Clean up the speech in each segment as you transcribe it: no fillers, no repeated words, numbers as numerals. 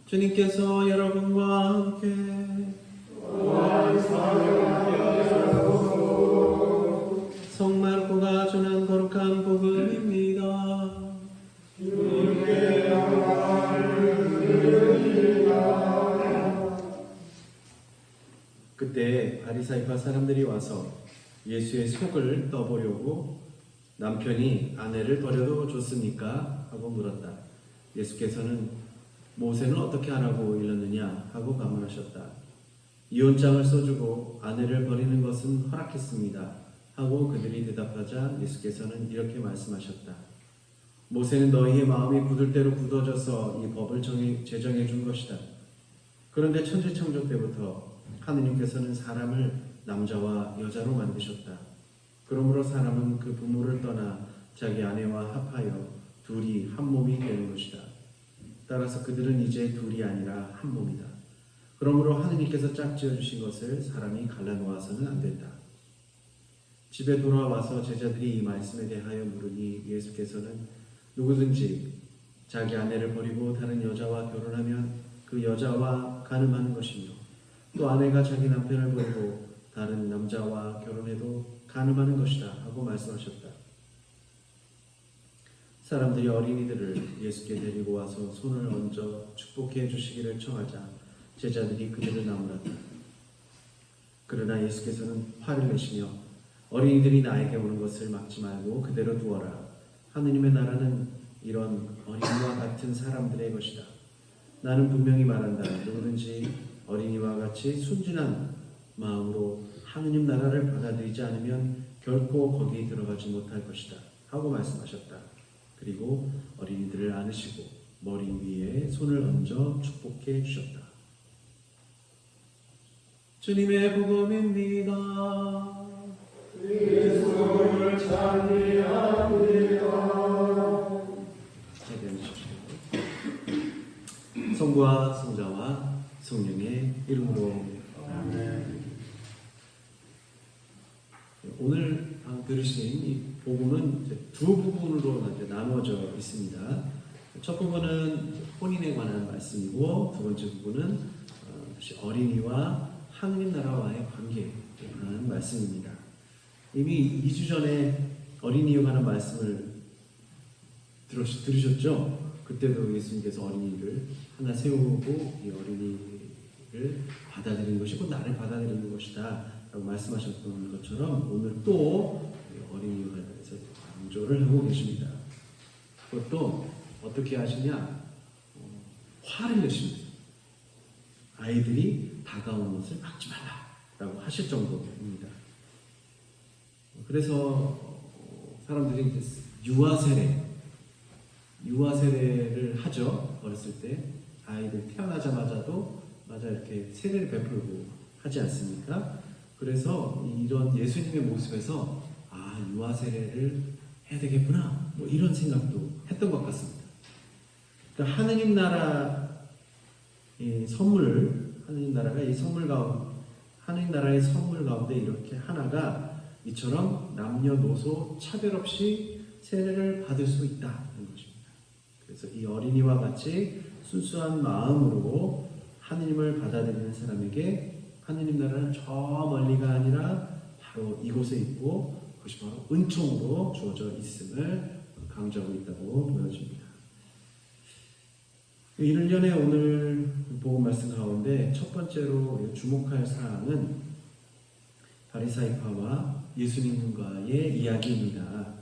주님께서 여러분과 함께 성마르코가 전한 거룩한 복음입니다. 그때 바리사이파 사람들이 와서 예수의 속을 떠보려고 남편이 아내를 버려도 좋습니까? 하고 물었다. 예수께서는 모세는 어떻게 하라고 일렀느냐? 하고 반문하셨다. 이혼장을 써주고 아내를 버리는 것은 허락했습니다. 하고 그들이 대답하자 예수께서는 이렇게 말씀하셨다. 모세는 너희의 마음이 굳을 대로 굳어져서 이 법을 제정해 준 것이다. 그런데 천지창조 때부터 하느님께서는 사람을 남자와 여자로 만드셨다. 그러므로 사람은 그 부모를 떠나 자기 아내와 합하여 둘이 한 몸이 되는 것이다. 따라서 그들은 이제 둘이 아니라 한 몸이다. 그러므로 하느님께서 짝지어 주신 것을 사람이 갈라놓아서는 안 된다. 집에 돌아와서 제자들이 이 말씀에 대하여 물으니 예수께서는 누구든지 자기 아내를 버리고 다른 여자와 결혼하면 그 여자와 간음하는 것이며 또 아내가 자기 남편을 버리고 다른 남자와 결혼해도 간음하는 것이다 하고 말씀하셨다. 사람들이 어린이들을 예수께 데리고 와서 손을 얹어 축복해 주시기를 청하자 제자들이 그들을 나무랐다. 그러나 예수께서는 화를 내시며 어린이들이 나에게 오는 것을 막지 말고 그대로 두어라. 하느님의 나라는 이런 어린이와 같은 사람들의 것이다. 나는 분명히 말한다. 누구든지 어린이와 같이 순진한 마음으로 하느님 나라를 받아들이지 않으면 결코 거기 들어가지 못할 것이다. 하고 말씀하셨다. 그리고 어린이들을 안으시고 머리 위에 손을 얹어 축복해 주셨다. 주님의 복음입니다. 예수를 찬미합니다. 성부와 성자와 성령의 이름으로 아멘. 오늘 들으신 이 복음은 두 부분으로 나누어져 있습니다. 첫 부분은 혼인에 관한 말씀이고 두 번째 부분은 어린이와 하느님 나라와의 관계에 관한 말씀입니다. 이미 2주 전에 어린이에 관한 말씀을 들으셨죠? 그때도 예수님께서 어린이를 하나 세우고 이 어린이를 받아들이는 것이 곧 나를 받아들이는 것이다 라고 말씀하셨던 것처럼 오늘 또 어린이에 관해서 강조를 하고 계십니다. 그것도 어떻게 하시냐? 화를 내십니다. 아이들이 다가오는 것을 막지 말라라고 하실 정도입니다. 그래서 사람들이 이제 유아 세례를 하죠. 어렸을 때 아이들 태어나자마자도 이렇게 세례를 베풀고 하지 않습니까? 그래서 이런 예수님의 모습에서 유아 세례를 해야 되겠구나 뭐 이런 생각도 했던 것 같습니다. 그러니까 하느님 나라의 선물, 하느님 나라의 선물 가운데 이렇게 하나가 이처럼 남녀노소 차별 없이 세례를 받을 수 있다는 것입니다. 그래서 이 어린이와 같이 순수한 마음으로 하느님을 받아들이는 사람에게 하느님 나라는 저 멀리가 아니라 바로 이곳에 있고 그것이 바로 은총으로 주어져 있음을 강조하고 있다고 보여집니다. 1년의 오늘 복음 말씀 가운데 첫 번째로 주목할 사항은 바리사이파와 예수님과의 이야기입니다.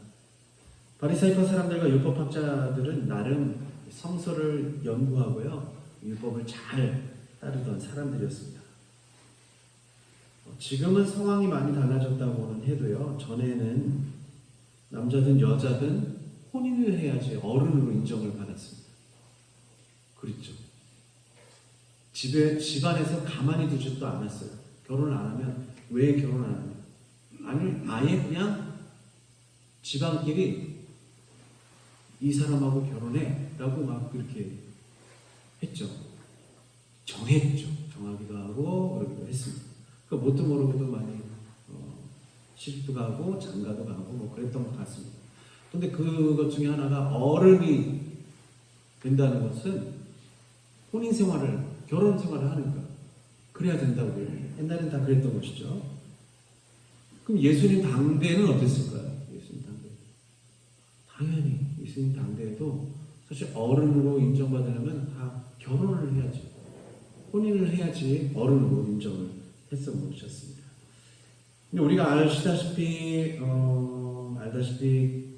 바리사이파 사람들과 율법학자들은 나름 성서를 연구하고요, 율법을 잘 따르던 사람들이었습니다. 지금은 상황이 많이 달라졌다고는 해도요, 전에는 남자든 여자든 혼인을 해야지 어른으로 인정을 받았습니다. 그렇죠. 집안에서 가만히 두지도 않았어요. 결혼을 안 하면 왜 결혼 안 하냐? 아니, 아예 그냥 집안끼리 이 사람하고 결혼해 라고 막 그렇게 했죠. 정하기도 하고 그러기도 했습니다. 그 뭣도 모르고도 많이 시집도 가고 장가도 가고 뭐 그랬던 것 같습니다. 그런데 그것 중에 하나가 어른이 된다는 것은 혼인 생활을, 결혼 생활을 하는 거야. 그래야 된다고. 옛날엔 다 그랬던 것이죠. 그럼 예수님 당대에는 어땠을까요? 예수님 당대. 당연히 예수님 당대에도 사실 어른으로 인정받으려면 다 결혼을 해야지. 혼인을 해야지 어른으로 인정을 했었습니다. 근데 우리가 알다시피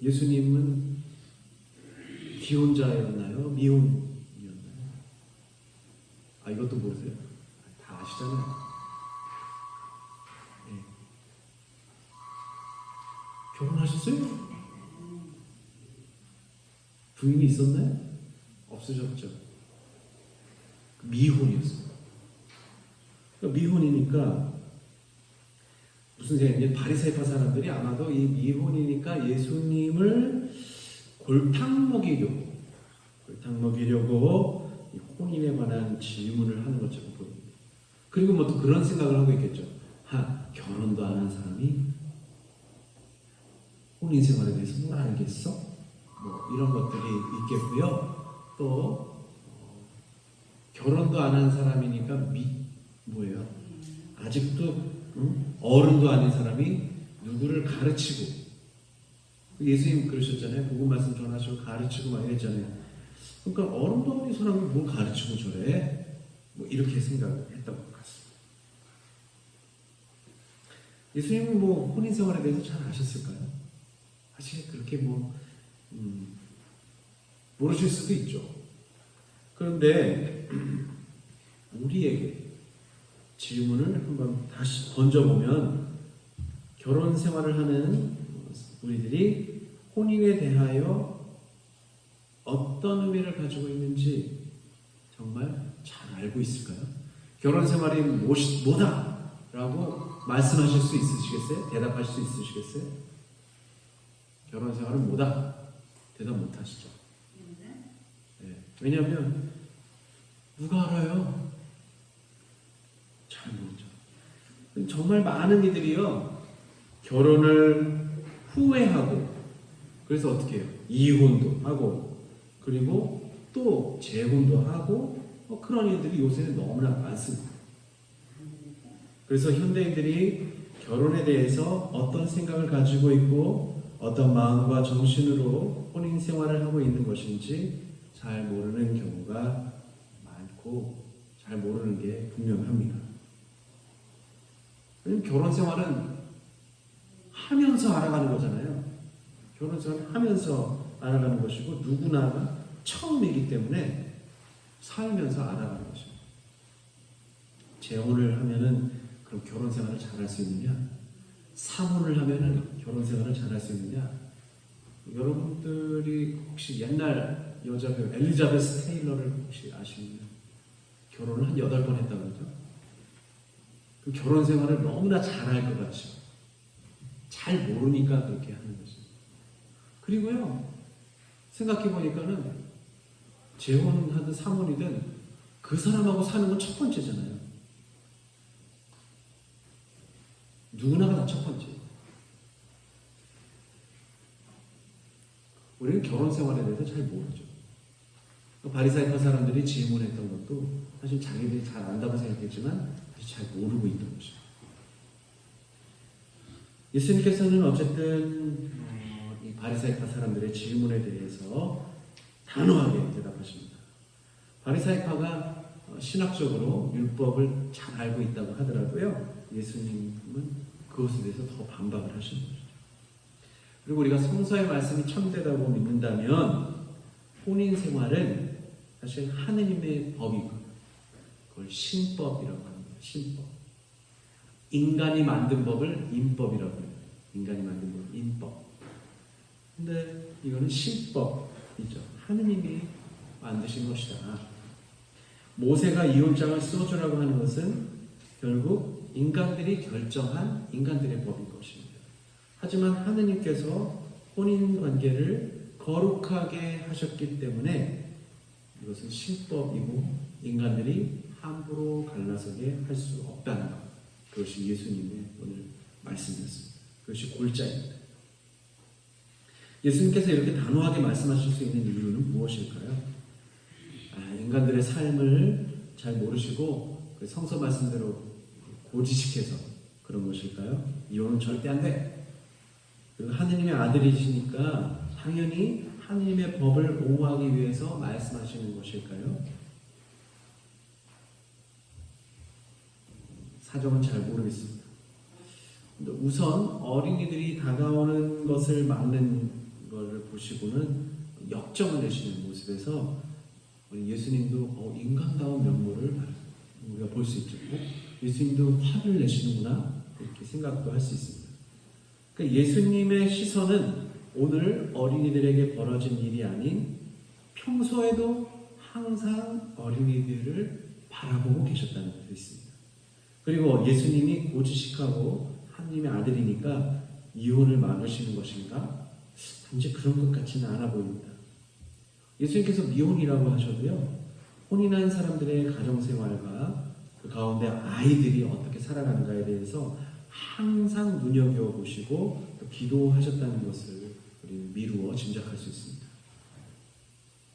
예수님은 기혼자였나요? 미혼이었나요? 이것도 모르세요? 다 아시잖아요. 네. 결혼하셨어요? 부인이 있었나요? 없으셨죠. 미혼이었어요. 그러니까 미혼이니까 무슨 생각이냐? 바리새파 사람들이 아마도 이 미혼이니까 예수님을 골탕 먹이려고 이 혼인에 관한 질문을 하는 것처럼 보입니다. 그리고 뭐 또 그런 생각을 하고 있겠죠. 결혼도 안 한 사람이 혼인 생활에 대해서 뭘 알겠어? 뭐 이런 것들이 있겠고요. 또 결혼도 안 한 사람이니까 뭐예요? 아직도 어른도 아닌 사람이 누구를 가르치고, 예수님 그러셨잖아요. 복음 말씀 전하시고 가르치고 막 이랬잖아요. 그러니까 어른도 아닌 사람이 뭘 가르치고 저래? 뭐 이렇게 생각을 했던 것 같습니다. 예수님은 뭐 혼인 생활에 대해서 잘 아셨을까요? 사실 그렇게 모르실 수도 있죠. 그런데 우리에게 질문을 한번 다시 던져보면, 결혼 생활을 하는 우리들이 혼인에 대하여 어떤 의미를 가지고 있는지 정말 잘 알고 있을까요? 결혼 생활이 뭐다? 라고 말씀하실 수 있으시겠어요? 대답하실 수 있으시겠어요? 결혼 생활은 뭐다? 대답 못 하시죠. 네. 왜냐하면 누가 알아요? 잘 모르죠. 정말 많은 이들이요, 결혼을 후회하고, 그래서 어떻게 해요? 이혼도 하고, 그리고 또 재혼도 하고, 그런 이들이 요새는 너무나 많습니다. 그래서 현대인들이 결혼에 대해서 어떤 생각을 가지고 있고 어떤 마음과 정신으로 혼인 생활을 하고 있는 것인지 잘 모르는 경우가 많고, 잘 모르는 게 분명합니다. 왜냐면 결혼 생활은 하면서 알아가는 거잖아요. 결혼 생활은 하면서 알아가는 것이고, 누구나 처음이기 때문에 살면서 알아가는 것입니다. 재혼을 하면은 그럼 결혼 생활을 잘할 수 있느냐? 사혼을 하면은 결혼 생활을 잘할 수 있느냐? 여러분들이 혹시 옛날 여자 배우 엘리자베스 테일러를 혹시 아시나요? 결혼을 한 8번 했다고 그러죠? 그 결혼 생활을 너무나 잘할 것 같죠. 잘 모르니까 그렇게 하는 거죠. 그리고요, 생각해 보니까는 재혼하든 사혼이든 그 사람하고 사는 건 첫 번째잖아요. 누구나가 다 첫 번째. 우리는 결혼 생활에 대해서 잘 모르죠. 바리새파 사람들이 질문했던 것도 사실 자기들이 잘 안다고 생각했지만 사실 잘 모르고 있던 것이죠. 예수님께서는 어쨌든 이 바리새파 사람들의 질문에 대해서 단호하게 대답하십니다. 바리새파가 신학적으로 율법을 잘 알고 있다고 하더라도요, 예수님은 그것에 대해서 더 반박을 하시는 것이죠. 그리고 우리가 성서의 말씀이 참되다고 믿는다면 혼인 생활은 사실 하느님의 법이고, 그걸 신법이라고 합니다. 신법. 인간이 만든 법을 인법이라고 해요. 인간이 만든 법, 인법. 근데 이거는 신법이죠. 하느님이 만드신 것이다. 모세가 이혼장을 써주라고 하는 것은 결국 인간들이 결정한 인간들의 법인 것입니다. 하지만 하느님께서 혼인 관계를 거룩하게 하셨기 때문에 이것은 신법이고 인간들이 함부로 갈라서게 할 수 없다는 것. 그것이 예수님의 오늘 말씀이었습니다. 그것이 골자입니다. 예수님께서 이렇게 단호하게 말씀하실 수 있는 이유는 무엇일까요? 인간들의 삶을 잘 모르시고 그 성서 말씀대로 고지식해서 그런 것일까요? 이혼은 절대 안 돼. 그리고 하느님의 아들이시니까 당연히 하느님의 법을 옹호하기 위해서 말씀하시는 것일까요? 사정은 잘 모르겠습니다. 우선 어린이들이 다가오는 것을 막는 것을 보시고는 역정을 내시는 모습에서 우리 예수님도 인간다운 면모를 우리가 볼 수 있죠. 예수님도 화를 내시는구나 이렇게 생각도 할 수 있습니다. 그러니까 예수님의 시선은 오늘 어린이들에게 벌어진 일이 아닌 평소에도 항상 어린이들을 바라보고 계셨다는 것도 있습니다. 그리고 예수님이 고지식하고 하나님의 아들이니까 이혼을 막으시는 것인가? 단지 그런 것 같지는 않아 보입니다. 예수님께서 미혼이라고 하셔도요, 혼인한 사람들의 가정생활과 그 가운데 아이들이 어떻게 살아가는가에 대해서 항상 눈여겨보시고 또 기도하셨다는 것을 우리는 미루어 짐작할 수 있습니다.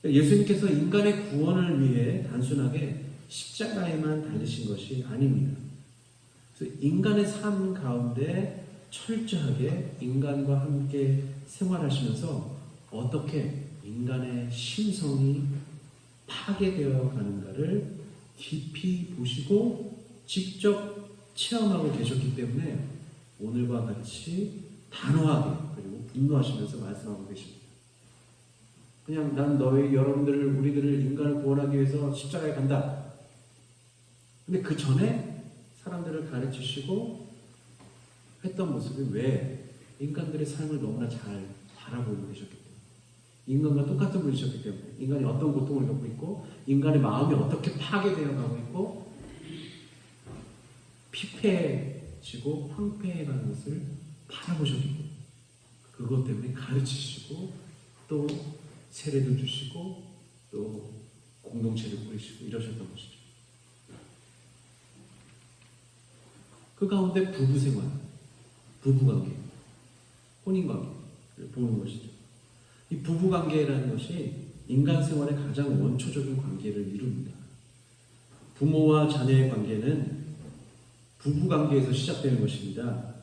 예수님께서 인간의 구원을 위해 단순하게 십자가에만 달리신 것이 아닙니다. 그래서 인간의 삶 가운데 철저하게 인간과 함께 생활하시면서 어떻게 인간의 심성이 파괴되어 가는가를 깊이 보시고 직접 체험하고 계셨기 때문에 오늘과 같이 단호하게 그리고 분노하시면서 말씀하고 계십니다. 그냥 난 여러분들을 우리들을 인간을 구원하기 위해서 십자가에 간다. 근데 그 전에 사람들을 가르치시고 했던 모습이 왜 인간들의 삶을 너무나 잘 바라보고 계셨기 때문에 인간과 똑같은 분이셨기 때문에 인간이 어떤 고통을 겪고 있고 인간의 마음이 어떻게 파괴되어 가고 있고 피폐해지고 황폐해가는 것을 바라보셨기 때문에 그것 때문에 가르치시고 또 세례도 주시고 또 공동체를 꾸리시고 이러셨던 것이죠. 그 가운데 부부생활, 부부관계, 혼인관계를 보는 것이죠. 이 부부관계라는 것이 인간 생활의 가장 원초적인 관계를 이룹니다. 부모와 자녀의 관계는 부부관계에서 시작되는 것입니다.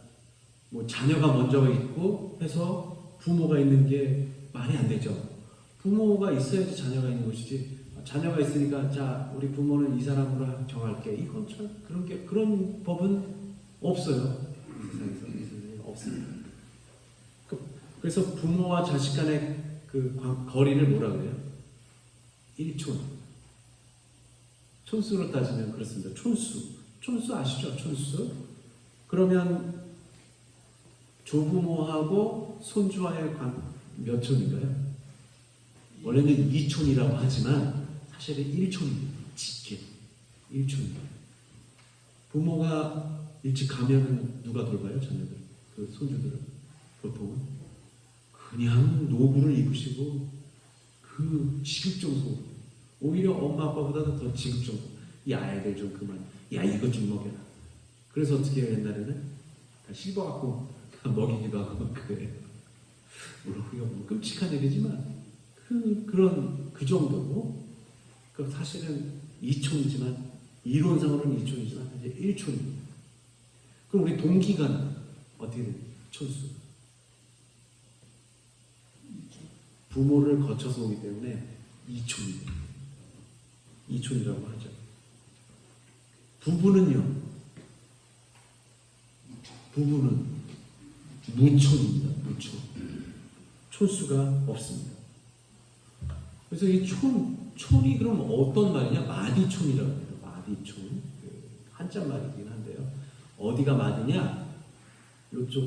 뭐 자녀가 먼저 있고 해서 부모가 있는 게 말이 안 되죠. 부모가 있어야지 자녀가 있는 것이지. 자녀가 있으니까 자 우리 부모는 이 사람으로 정할게. 이건 참 그런 법은 없어요. 이 세상에서 없습니다. 그래서 부모와 자식 간의 그 거리를 뭐라 그래요? 일촌. 촌수로 따지면 그렇습니다. 촌수 아시죠? 촌수. 그러면 조부모하고 손주와의 몇 촌인가요? 원래는 2촌이라고 하지만 사실은 1촌입니다. 직계 1촌입니다. 부모가 일찍 가면은 누가 돌봐요? 자녀들, 그 손주들은 보통은 그냥 노구를 입으시고 그 지급정소 오히려 엄마 아빠보다 더 지급정소 이 아이들 좀 그만 야 이것 좀 먹여라. 그래서 어떻게 해요? 옛날에는 다 씹어갖고 먹이기도 하고 그래요. 물론 끔찍한 일이지만 그 정도고 그 사실은 2촌이지만 이론상으로는 2촌이지만 이제 1촌입니다. 그럼 우리 동기간 어떻게 됩니까? 촌수. 부모를 거쳐서 오기 때문에 2촌입니다. 2촌이라고 하죠. 부부는요. 부부는 무촌입니다. 무촌. 촌수가 없습니다. 그래서 이 촌이 그럼 어떤 말이냐? 마디촌이라고 해요. 마디촌. 한자말이긴 한데요. 어디가 마디냐? 요쪽,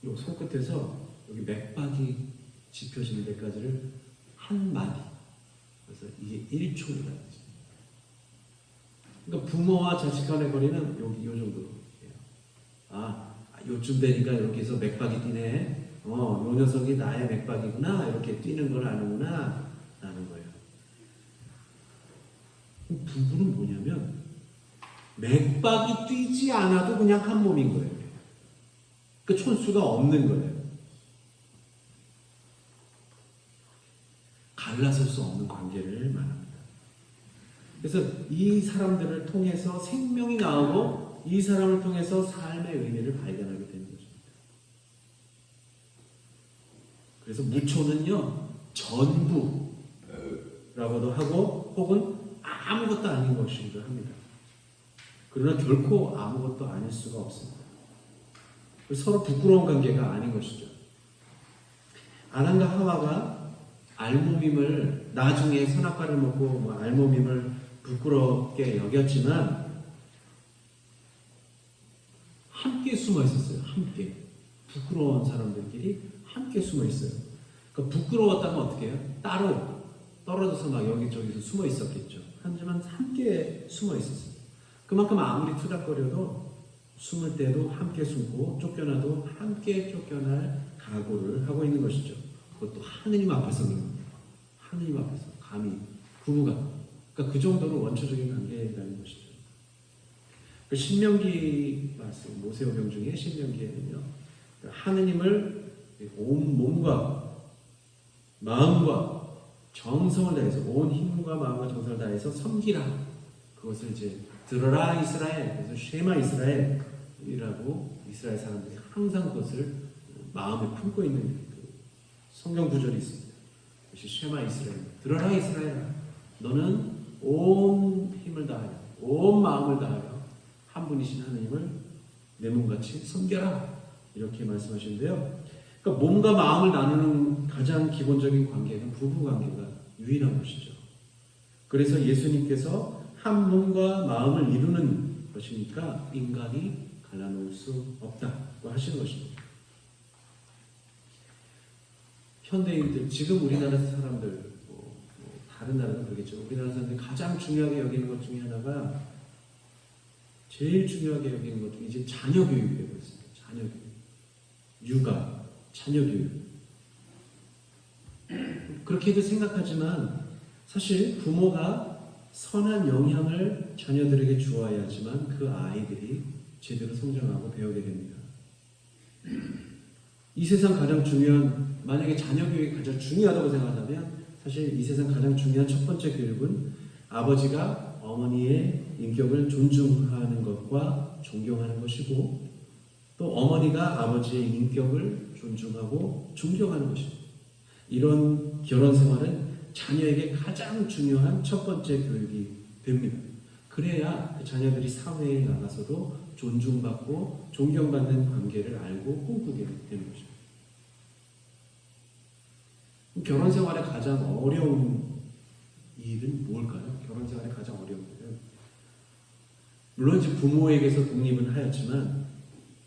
요 손끝에서 여기 맥박이 짚혀지는 데까지를 한 마디. 그래서 이게 1촌이라는 거죠. 그러니까 부모와 자식 간의 거리는 여기 요 정도로. 요쯤 되니까 여기서 맥박이 뛰네. 요 녀석이 나의 맥박이구나. 이렇게 뛰는 걸 아는구나. 라는 거예요. 부부는 뭐냐면 맥박이 뛰지 않아도 그냥 한 몸인 거예요. 그 촌수가 없는 거예요. 갈라설 수 없는 관계를 말합니다. 그래서 이 사람들을 통해서 생명이 나오고 이 사람을 통해서 삶의 의미를 발견하게 되는 것입니다. 그래서 무초는요, 전부라고도 하고 혹은 아무것도 아닌 것이기도 합니다. 그러나 결코 아무것도 아닐 수가 없습니다. 서로 부끄러운 관계가 아닌 것이죠. 아담과 하와가 알몸임을 나중에 선악과를 먹고 알몸임을 부끄럽게 여겼지만 함께 숨어 있었어요. 함께. 부끄러운 사람들끼리 함께 숨어 있어요. 그러니까 부끄러웠다면 어떻게 해요? 따로 떨어져서 막 여기저기서 숨어 있었겠죠. 하지만 함께 숨어 있었어요. 그만큼 아무리 투닥거려도 숨을 때도 함께 숨고 쫓겨나도 함께 쫓겨날 각오를 하고 있는 것이죠. 그것도 하느님 앞에서 그런 겁니다. 하느님 앞에서 감히 부부가 그러니까 그 정도로 원초적인 관계라는 것이죠. 그 신명기 말씀 모세오경 중에 신명기에는요, 하느님을 온 몸과 마음과 정성을 다해서 온 힘과 마음과 정성을 다해서 섬기라. 그것을 이제 들어라 이스라엘. 그래서 쉐마 이스라엘이라고 이스라엘 사람들이 항상 그것을 마음에 품고 있는 그 성경 구절이 있습니다. 그것이 쉐마 이스라엘. 들어라 이스라엘아. 너는 온 힘을 다하여 온 마음을 다하여 한 분이신 하나님을 내 몸같이 섬겨라. 이렇게 말씀하시는데요. 그러니까 몸과 마음을 나누는 가장 기본적인 관계는 부부 관계가 유일한 것이죠. 그래서 예수님께서 한 몸과 마음을 이루는 것이니까 인간이 갈라놓을 수 없다고 하시는 것입니다. 현대인들, 지금 우리나라 사람들, 다른 나라는 그러겠죠. 우리나라 사람들이 가장 중요하게 여기는 것 중에 하나가, 제일 중요하게 여기는 것 중에 이제 자녀 교육이 되고 있습니다. 자녀 교육. 육아, 자녀 교육. 그렇게도 생각하지만 사실 부모가 선한 영향을 자녀들에게 주어야지만 그 아이들이 제대로 성장하고 배우게 됩니다. 이 세상 가장 중요한, 만약에 자녀 교육이 가장 중요하다고 생각한다면 사실 이 세상 가장 중요한 첫 번째 교육은 아버지가 어머니의 인격을 존중하는 것과 존경하는 것이고, 또 어머니가 아버지의 인격을 존중하고 존경하는 것입니다. 이런 결혼 생활은 자녀에게 가장 중요한 첫 번째 교육이 됩니다. 그래야 그 자녀들이 사회에 나가서도 존중받고 존경받는 관계를 알고 꿈꾸게 되는 것입니다. 결혼 생활의 가장 어려운 일은 뭘까요? 결혼 생활의 가장 어려운 일은, 물론 이제 부모에게서 독립은 하였지만,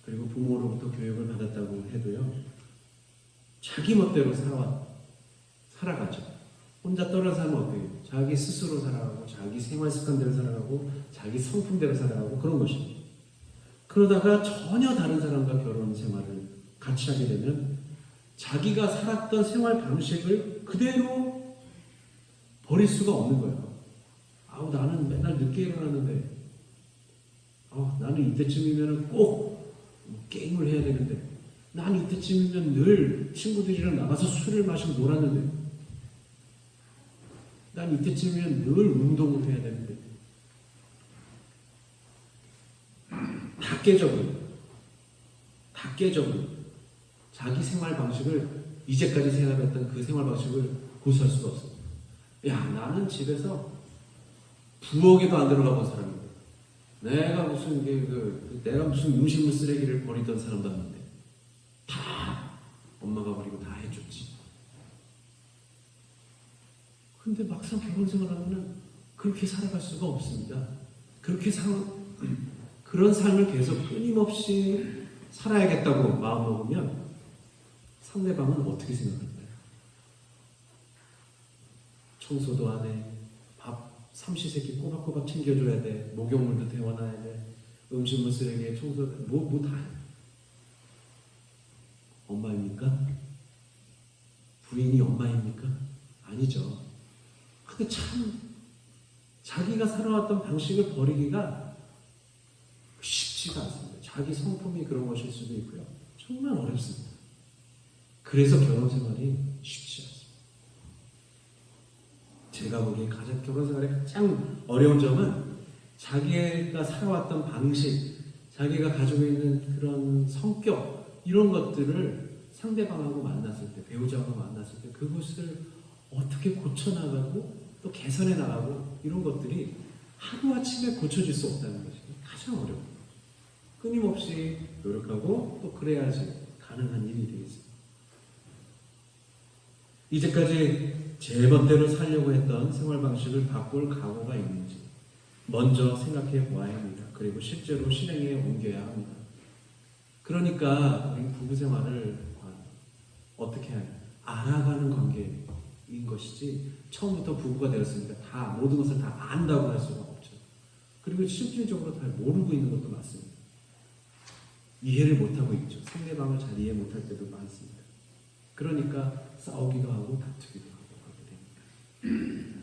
그리고 부모로부터 교육을 받았다고 해도요, 자기 멋대로 살아가죠. 혼자 떨어져 살면 어떻게 해요? 자기 스스로 살아가고, 자기 생활 습관대로 살아가고, 자기 성품대로 살아가고, 그런 것입니다. 그러다가 전혀 다른 사람과 결혼 생활을 같이 하게 되면 자기가 살았던 생활 방식을 그대로 버릴 수가 없는 거예요. 아우, 나는 맨날 늦게 일어나는데, 나는 이때쯤이면 꼭 게임을 해야 되는데, 난 이때쯤이면 늘 친구들이랑 나가서 술을 마시고 놀았는데, 난 이때쯤이면 늘 운동을 해야 되는데, 다 깨져버려요. 다 깨져버려요. 자기 생활 방식을, 이제까지 생활했던 그 생활 방식을 고수할 수가 없어요. 야, 나는 집에서 부엌에도 안 들어가 본 사람인데, 내가 무슨 음식물 쓰레기를 버리던 사람도 아닌데, 다 엄마가 버리고 다 해줬지. 근데 막상 결혼 생활하면 그렇게 살아갈 수가 없습니다. 그런 삶을 계속 끊임없이 살아야겠다고 마음먹으면 상대방은 어떻게 생각할까요? 청소도 안 해. 밥 삼시세끼 꼬박꼬박 챙겨줘야 돼. 목욕물도 데워놔야 돼. 음식물 쓰레기에 청소, 뭐 다 해. 엄마입니까? 부인이 엄마입니까? 아니죠. 근데 참 자기가 살아왔던 방식을 버리기가 쉽지가 않습니다. 자기 성품이 그런 것일 수도 있고요. 정말 어렵습니다. 그래서 결혼 생활이 쉽지 않습니다. 제가 보기에 가장 결혼 생활의 가장 어려운 점은 자기가 살아왔던 방식, 자기가 가지고 있는 그런 성격 이런 것들을 상대방하고 만났을 때, 배우자하고 만났을 때 그것을 어떻게 고쳐나가고 또 개선해 나가고 이런 것들이 하루아침에 고쳐질 수 없다는 것이 가장 어려워요. 끊임없이 노력하고 또 그래야지 가능한 일이 되겠습니다. 이제까지 제 멋대로 살려고 했던 생활 방식을 바꿀 각오가 있는지 먼저 생각해 보아야 합니다. 그리고 실제로 실행에 옮겨야 합니다. 그러니까 우리 부부 생활을 어떻게 알아가는 관계인 것이지 처음부터 부부가 되었으니까 다 모든 것을 다 안다고 할 수가 없죠. 그리고 실질적으로 잘 모르고 있는 것도 많습니다. 이해를 못하고 있죠. 상대방을 잘 이해 못할 때도 많습니다. 그러니까 싸우기도 하고 다투기도 하고 하게 됩니다.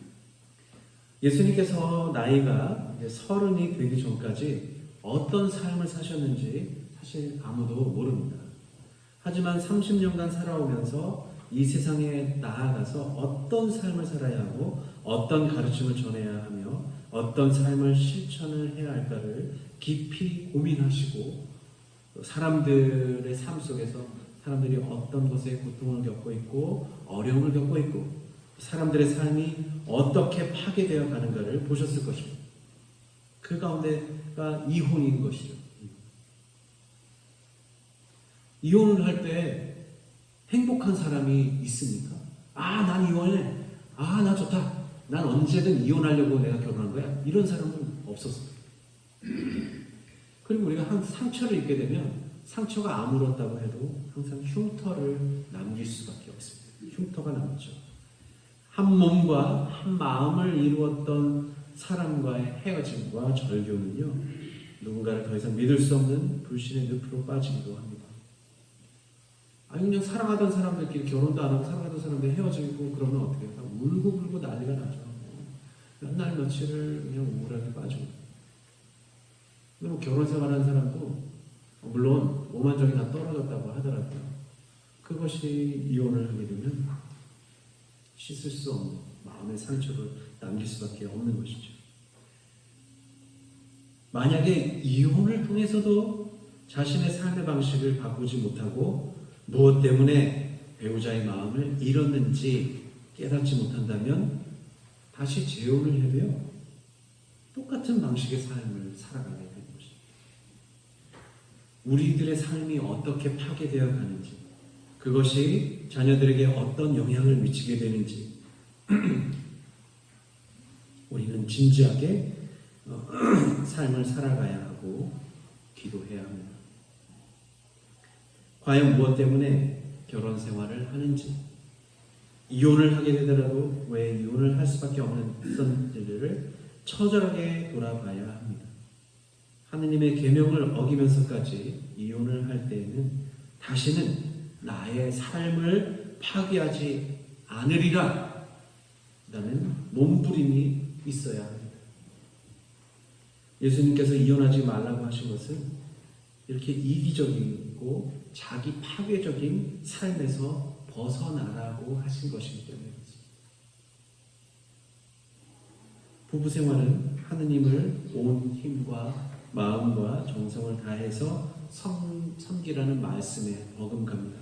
예수님께서 나이가 30이 되기 전까지 어떤 삶을 사셨는지 사실 아무도 모릅니다. 하지만 30년간 살아오면서 이 세상에 나아가서 어떤 삶을 살아야 하고 어떤 가르침을 전해야 하며 어떤 삶을 실천을 해야 할까를 깊이 고민하시고 사람들의 삶 속에서 사람들이 어떤 것에 고통을 겪고 있고 어려움을 겪고 있고 사람들의 삶이 어떻게 파괴되어 가는가를 보셨을 것입니다. 그 가운데가 이혼인 것이죠. 이혼을 할 때 행복한 사람이 있습니까? 아, 난 이혼해. 아, 나 좋다. 난 언제든 이혼하려고 내가 결혼한 거야. 이런 사람은 없었어요. 그리고 우리가 한 상처를 입게 되면 상처가 아물었다고 해도 항상 흉터를 남길 수밖에 없습니다. 흉터가 남죠. 한 몸과 한 마음을 이루었던 사람과의 헤어짐과 절교는요, 누군가를 더 이상 믿을 수 없는 불신의 늪으로 빠지기도 합니다. 아니 그냥 사랑하던 사람들끼리 결혼도 안 하고 사랑하던 사람들 헤어지고 그러면 어떻게 해요? 울고 난리가 나죠. 몇 날 며칠을 그냥 우울하게 빠지고. 그리고 결혼 생활하는 사람도 물론 오만정이 다 떨어졌다고 하더라도 그것이 이혼을 하게 되면 씻을 수 없는 마음의 상처를 남길 수밖에 없는 것이죠. 만약에 이혼을 통해서도 자신의 삶의 방식을 바꾸지 못하고 무엇 때문에 배우자의 마음을 잃었는지 깨닫지 못한다면 다시 재혼을 해도요 똑같은 방식의 삶을 살아가게 되는 것입니다. 우리들의 삶이 어떻게 파괴되어 가는지 그것이 자녀들에게 어떤 영향을 미치게 되는지 우리는 진지하게 삶을 살아가야 하고 기도해야 합니다. 과연 무엇 때문에 결혼 생활을 하는지 이혼을 하게 되더라도 왜 이혼을 할 수밖에 없는지를 처절하게 돌아봐야 합니다. 하느님의 계명을 어기면서까지 이혼을 할 때에는 다시는 나의 삶을 파괴하지 않으리라 라는 몸부림이 있어야 합니다. 예수님께서 이혼하지 말라고 하신 것은 이렇게 이기적이고 자기 파괴적인 삶에서 벗어나라고 하신 것이기 때문에 그렇습니다. 부부 생활은 하느님을 온 힘과 마음과 정성을 다해서 섬기라는 말씀에 버금갑니다.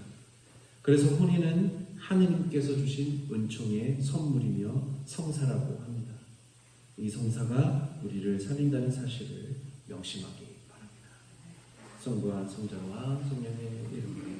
그래서 혼인은 하느님께서 주신 은총의 선물이며 성사라고 합니다. 이 성사가 우리를 살린다는 사실을 명심하기 바랍니다. 성부와 성자와 성령의 이름으로